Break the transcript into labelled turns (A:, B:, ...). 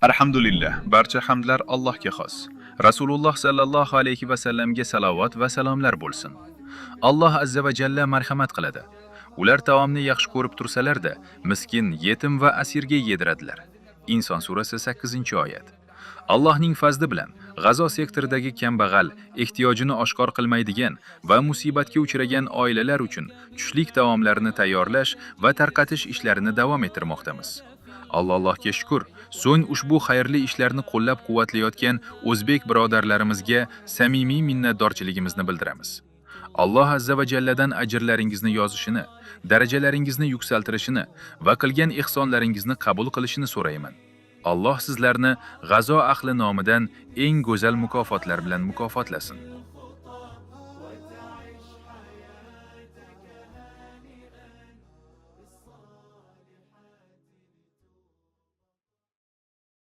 A: Alhamdulillah, barcha hamdlar Allohga xos. Rasululloh sallallohu alayhi va sallamga salovat va salomlar bo'lsin. Alloh azza va jalla marhamat qiladi. Ular taomni yaxshi ko'rib tursalar-da, miskin, yetim va asirga yediradilar. Inson surasi 8-oyat. Allohning fazli bilan G'azo sektoridagi kambag'al, ehtiyojini oshkor qilmaydigan va musibatga uchragan oilalar uchun tushlik taomlarini tayyorlash va tarqatish ishlarini davom ettirmoqdamiz. Allohga shukr, so'ng ushbu xayrli ishlarni qo'llab-quvvatlayotgan o'zbek birodarlarimizga samimiy minnatdorchiligimizni bildiramiz. Alloh azza va jalladan ajrlaringizni yozishini, darajalaringizni yuksaltirishini va qilgan ihsonlaringizni qabul qilishini so'rayman. Alloh sizlarni G'azo ahli nomidan eng go'zal mukofotlar bilan mukofotlasin.